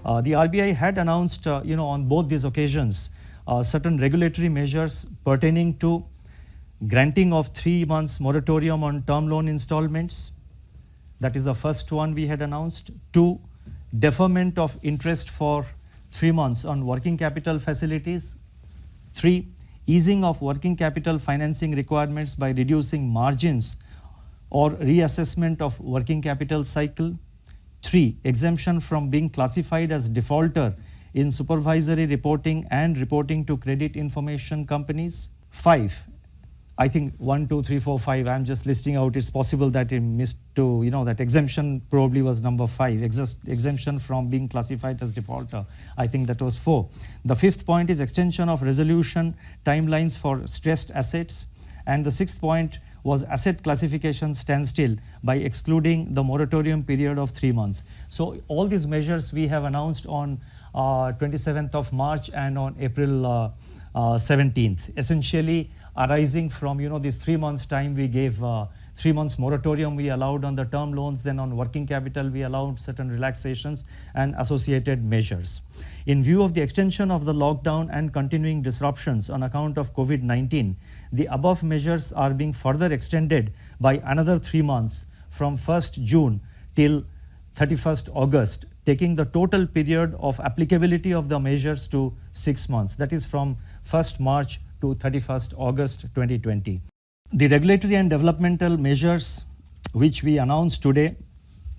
The RBI had announced, on both these occasions, certain regulatory measures pertaining to granting of 3 months moratorium on term loan installments. That is the first one we had announced. 2, deferment of interest for 3 months on working capital facilities. 3, easing of working capital financing requirements by reducing margins or reassessment of working capital cycle. 3, exemption from being classified as defaulter in supervisory reporting and reporting to credit information companies. 5, I think 1, 2, 3, 4, 5, I'm just listing out. It's possible that it missed to, that exemption probably was number 5, exemption from being classified as defaulter. I think that was 4. The 5th point is extension of resolution timelines for stressed assets. And the 6th point was asset classification standstill by excluding the moratorium period of 3 months. So all these measures we have announced on 27th of March and on April 17th, essentially arising from these 3 months time we gave 3 months moratorium we allowed on the term loans, then on working capital we allowed certain relaxations and associated measures. In view of the extension of the lockdown and continuing disruptions on account of COVID-19, the above measures are being further extended by another 3 months from 1st June till 31st August, taking the total period of applicability of the measures to 6 months. That is from 1st March to 31st August 2020. The regulatory and developmental measures which we announced today,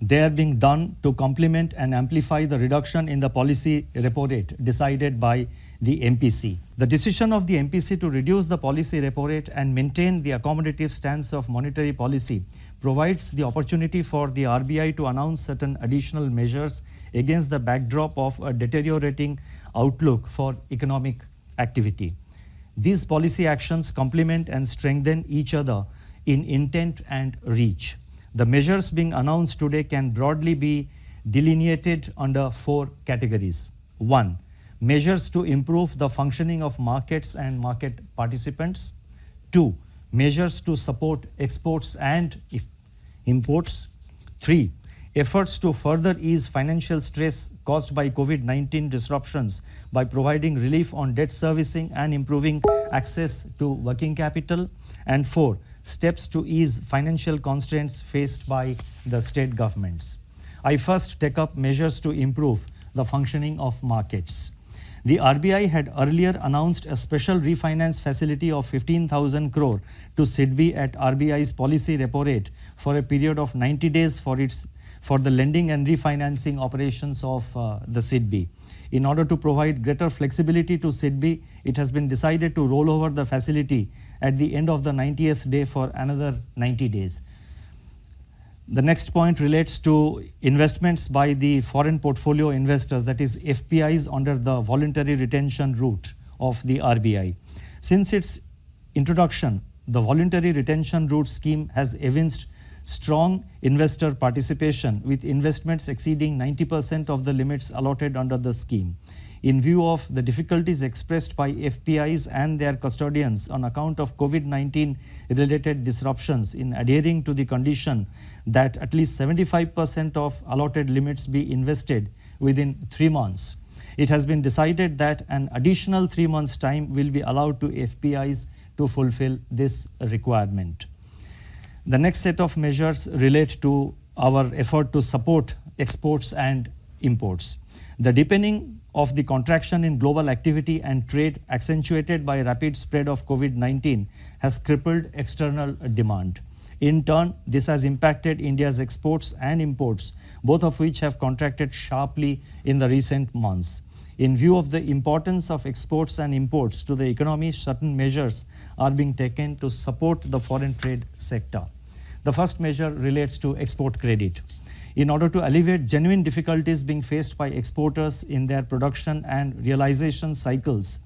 they are being done to complement and amplify the reduction in the policy repo rate decided by the MPC. The decision of the MPC to reduce the policy repo rate and maintain the accommodative stance of monetary policy provides the opportunity for the RBI to announce certain additional measures against the backdrop of a deteriorating outlook for economic activity. These policy actions complement and strengthen each other in intent and reach. The measures being announced today can broadly be delineated under 4 categories. 1, measures to improve the functioning of markets and market participants. 2, measures to support exports and imports. 3, efforts to further ease financial stress caused by COVID-19 disruptions by providing relief on debt servicing and improving access to working capital. And 4, steps to ease financial constraints faced by the state governments. I first take up measures to improve the functioning of markets. The RBI had earlier announced a special refinance facility of 15,000 crore to SIDBI at RBI's policy repo rate for a period of 90 days for the lending and refinancing operations of the SIDBI. In order to provide greater flexibility to SIDBI, it has been decided to roll over the facility at the end of the 90th day for another 90 days. The next point relates to investments by the foreign portfolio investors, that is FPIs, under the voluntary retention route of the RBI. Since its introduction, the voluntary retention route scheme has evinced strong investor participation, with investments exceeding 90% of the limits allotted under the scheme. In view of the difficulties expressed by FPIs and their custodians on account of COVID-19 related disruptions in adhering to the condition that at least 75% of allotted limits be invested within 3 months, it has been decided that an additional 3 months' time will be allowed to FPIs to fulfill this requirement. The next set of measures relate to our effort to support exports and imports. The deepening of the contraction in global activity and trade, accentuated by rapid spread of COVID-19, has crippled external demand. In turn, this has impacted India's exports and imports, both of which have contracted sharply in the recent months. In view of the importance of exports and imports to the economy, certain measures are being taken to support the foreign trade sector. The first measure relates to export credit. In order to alleviate genuine difficulties being faced by exporters in their production and realization cycles,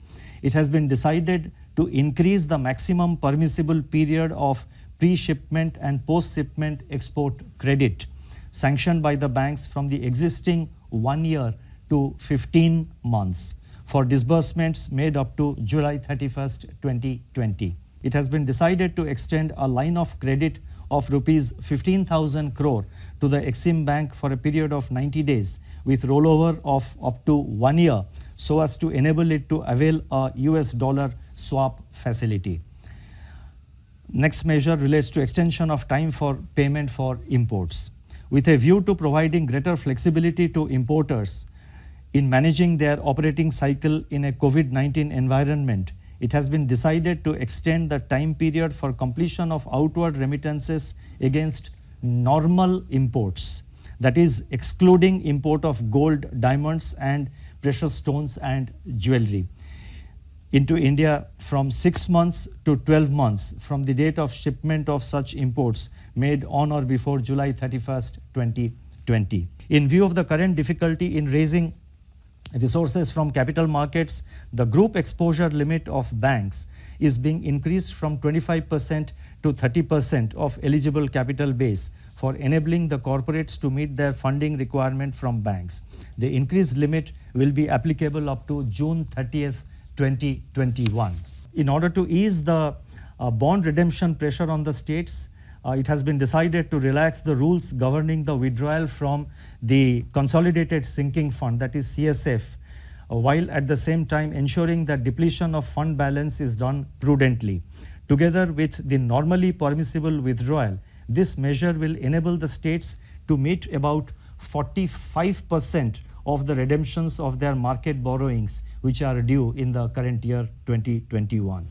it has been decided to increase the maximum permissible period of pre-shipment and post-shipment export credit sanctioned by the banks from the existing 1 year to 15 months for disbursements made up to July 31st, 2020. It has been decided to extend a line of credit of rupees 15,000 crore to the Exim Bank for a period of 90 days with rollover of up to 1 year so as to enable it to avail a US dollar swap facility. Next measure relates to extension of time for payment for imports. With a view to providing greater flexibility to importers in managing their operating cycle in a COVID-19 environment, it has been decided to extend the time period for completion of outward remittances against normal imports, that is, excluding import of gold, diamonds, and precious stones and jewelry, into India from 6 months to 12 months from the date of shipment of such imports made on or before July 31st, 2020. In view of the current difficulty in raising resources from capital markets, the group exposure limit of banks is being increased from 25% to 30% of eligible capital base for enabling the corporates to meet their funding requirement from banks. The increased limit will be applicable up to June 30th, 2021. In order to ease the bond redemption pressure on the states, it has been decided to relax the rules governing the withdrawal from the Consolidated Sinking Fund, that is CSF, while at the same time ensuring that depletion of fund balance is done prudently. Together with the normally permissible withdrawal, this measure will enable the states to meet about 45% of the redemptions of their market borrowings which are due in the current year 2021.